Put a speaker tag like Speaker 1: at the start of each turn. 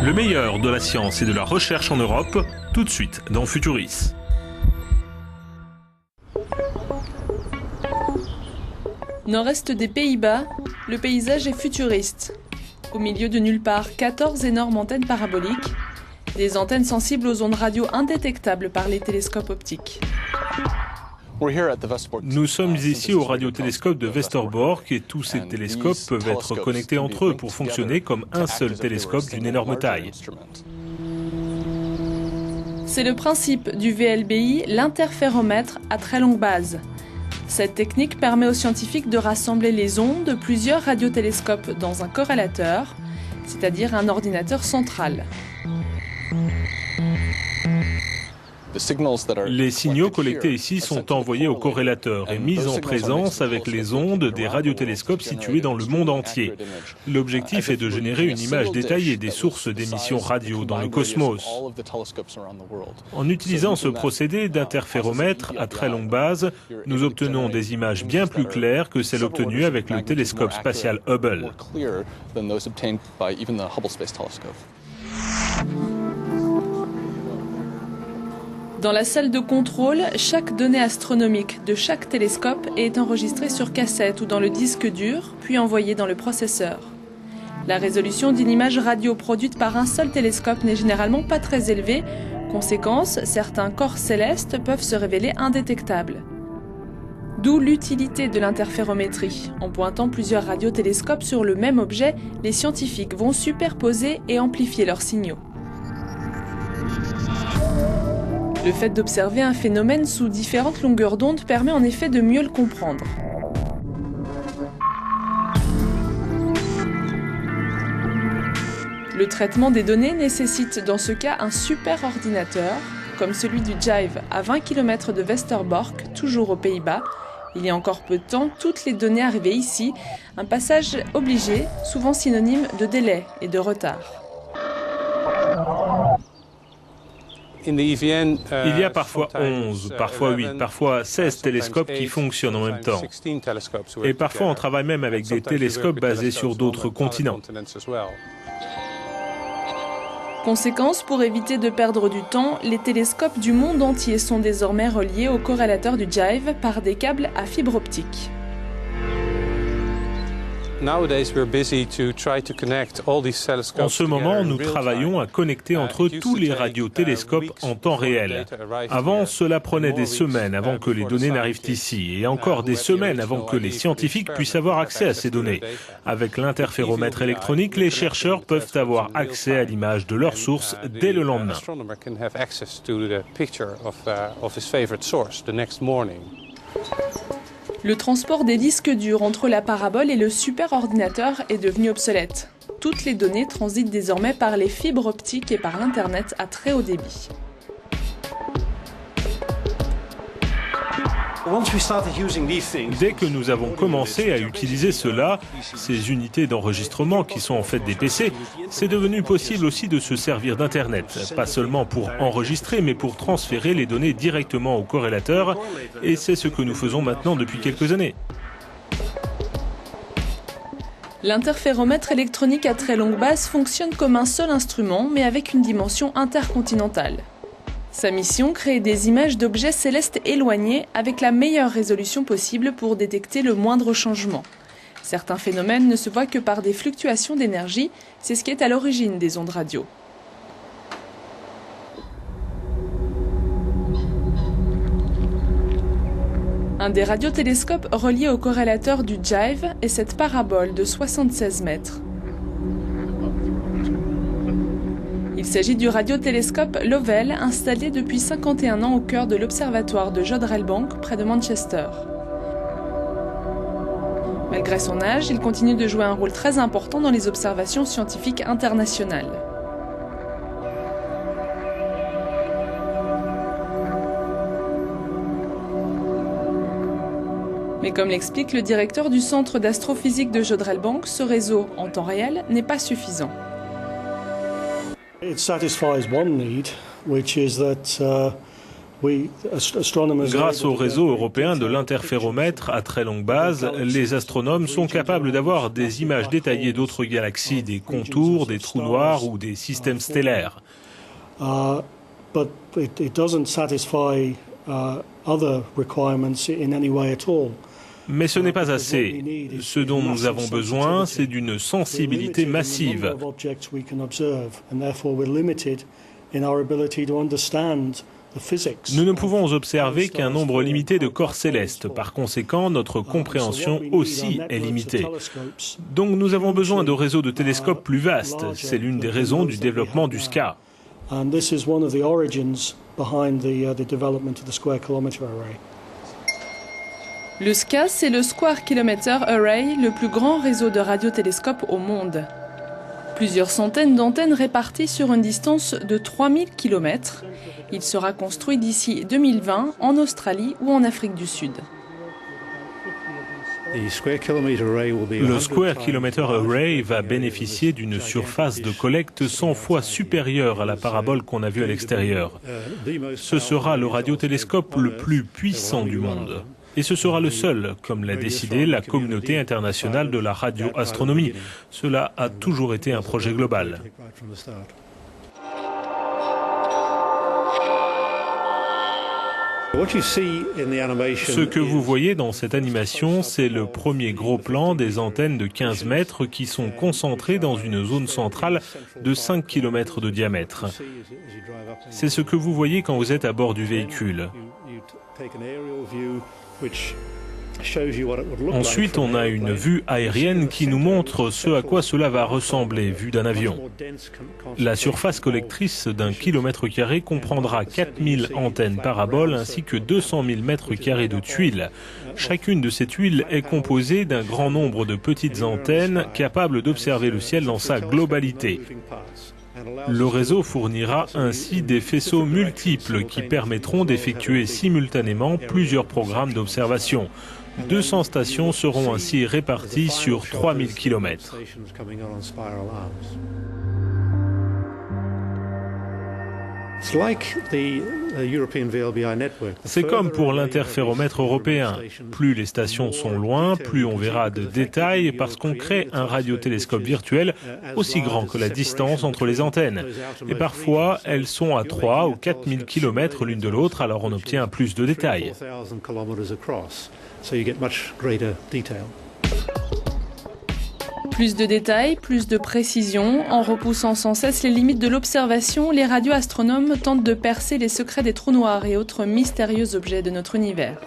Speaker 1: Le meilleur de la science et de la recherche en Europe, tout de suite dans Futuris.
Speaker 2: Nord-est des Pays-Bas, le paysage est futuriste. Au milieu de nulle part, 14 énormes antennes paraboliques, des antennes sensibles aux ondes radio indétectables par les télescopes optiques.
Speaker 1: Nous sommes ici au radiotélescope de Westerbork et tous ces télescopes peuvent être connectés entre eux pour fonctionner comme un seul télescope d'une énorme taille.
Speaker 2: C'est le principe du VLBI, l'interféromètre à très longue base. Cette technique permet aux scientifiques de rassembler les ondes de plusieurs radiotélescopes dans un corrélateur, c'est-à-dire un ordinateur central.
Speaker 1: Les signaux collectés ici sont envoyés au corrélateur et mis en présence avec les ondes des radiotélescopes situés dans le monde entier. L'objectif est de générer une image détaillée des sources d'émissions radio dans le cosmos. En utilisant ce procédé d'interféromètre à très longue base, nous obtenons des images bien plus claires que celles obtenues avec le télescope spatial Hubble.
Speaker 2: Dans la salle de contrôle, chaque donnée astronomique de chaque télescope est enregistrée sur cassette ou dans le disque dur, puis envoyée dans le processeur. La résolution d'une image radio produite par un seul télescope n'est généralement pas très élevée. Conséquence, certains corps célestes peuvent se révéler indétectables. D'où l'utilité de l'interférométrie. En pointant plusieurs radiotélescopes sur le même objet, les scientifiques vont superposer et amplifier leurs signaux. Le fait d'observer un phénomène sous différentes longueurs d'onde permet en effet de mieux le comprendre. Le traitement des données nécessite dans ce cas un super ordinateur, comme celui du Jive à 20 km de Westerbork, toujours aux Pays-Bas. Il y a encore peu de temps, toutes les données arrivaient ici, un passage obligé, souvent synonyme de délai et de retard.
Speaker 1: Il y a parfois 11, parfois 8, parfois 16 télescopes qui fonctionnent en même temps. Et parfois on travaille même avec des télescopes basés sur d'autres continents.
Speaker 2: Conséquence, pour éviter de perdre du temps, les télescopes du monde entier sont désormais reliés au corrélateur du Jive par des câbles à fibre optique.
Speaker 1: En ce moment, nous travaillons à connecter entre eux tous les radiotélescopes en temps réel. Avant, cela prenait des semaines avant que les données n'arrivent ici, et encore des semaines avant que les scientifiques puissent avoir accès à ces données. Avec l'interféromètre électronique, les chercheurs peuvent avoir accès à l'image de leur source dès le lendemain.
Speaker 2: Le transport des disques durs entre la parabole et le superordinateur est devenu obsolète. Toutes les données transitent désormais par les fibres optiques et par l'Internet à très haut débit.
Speaker 1: Dès que nous avons commencé à utiliser cela, ces unités d'enregistrement qui sont en fait des PC, c'est devenu possible aussi de se servir d'Internet, pas seulement pour enregistrer, mais pour transférer les données directement au corrélateur, et c'est ce que nous faisons maintenant depuis quelques années.
Speaker 2: L'interféromètre électronique à très longue base fonctionne comme un seul instrument, mais avec une dimension intercontinentale. Sa mission, créer des images d'objets célestes éloignés avec la meilleure résolution possible pour détecter le moindre changement. Certains phénomènes ne se voient que par des fluctuations d'énergie, c'est ce qui est à l'origine des ondes radio. Un des radiotélescopes reliés au corrélateur du Jive est cette parabole de 76 mètres. Il s'agit du radiotélescope Lovell, installé depuis 51 ans au cœur de l'observatoire de Jodrell-Bank, près de Manchester. Malgré son âge, il continue de jouer un rôle très important dans les observations scientifiques internationales. Mais comme l'explique le directeur du centre d'astrophysique de Jodrell-Bank, ce réseau, en temps réel, n'est pas suffisant.
Speaker 3: It satisfies one need, which is that
Speaker 1: Grâce au réseau européen de l'interféromètre à très longue base, les astronomes sont capables d'avoir des images détaillées d'autres galaxies, des contours, des trous noirs ou des systèmes stellaires. Mais ce n'est pas assez. Ce dont nous avons besoin, c'est d'une sensibilité massive. Nous ne pouvons observer qu'un nombre limité de corps célestes. Par conséquent, notre compréhension aussi est limitée. Donc nous avons besoin de réseaux de télescopes plus vastes. C'est l'une des raisons du développement du SCA.
Speaker 2: Le SCA, c'est le Square Kilometre Array, le plus grand réseau de radiotélescopes au monde. Plusieurs centaines d'antennes réparties sur une distance de 3000 km. Il sera construit d'ici 2020 en Australie ou en Afrique du Sud.
Speaker 1: Le Square Kilometre Array va bénéficier d'une surface de collecte 100 fois supérieure à la parabole qu'on a vue à l'extérieur. Ce sera le radiotélescope le plus puissant du monde. Et ce sera le seul, comme l'a décidé la communauté internationale de la radioastronomie. Cela a toujours été un projet global. Ce que vous voyez dans cette animation, c'est le premier gros plan des antennes de 15 mètres qui sont concentrées dans une zone centrale de 5 km de diamètre. C'est ce que vous voyez quand vous êtes à bord du véhicule. Ensuite, on a une vue aérienne qui nous montre ce à quoi cela va ressembler, vue d'un avion. La surface collectrice d'un kilomètre carré comprendra 4000 antennes paraboles ainsi que 200 000 mètres carrés de tuiles. Chacune de ces tuiles est composée d'un grand nombre de petites antennes capables d'observer le ciel dans sa globalité. Le réseau fournira ainsi des faisceaux multiples qui permettront d'effectuer simultanément plusieurs programmes d'observation. 200 stations seront ainsi réparties sur 3000 km. C'est comme pour l'interféromètre européen. Plus les stations sont loin, plus on verra de détails parce qu'on crée un radiotélescope virtuel aussi grand que la distance entre les antennes. Et parfois, elles sont à 3 ou 4000 km l'une de l'autre, alors on obtient plus de détails.
Speaker 2: Plus de détails, plus de précision. En repoussant sans cesse les limites de l'observation, les radioastronomes tentent de percer les secrets des trous noirs et autres mystérieux objets de notre univers.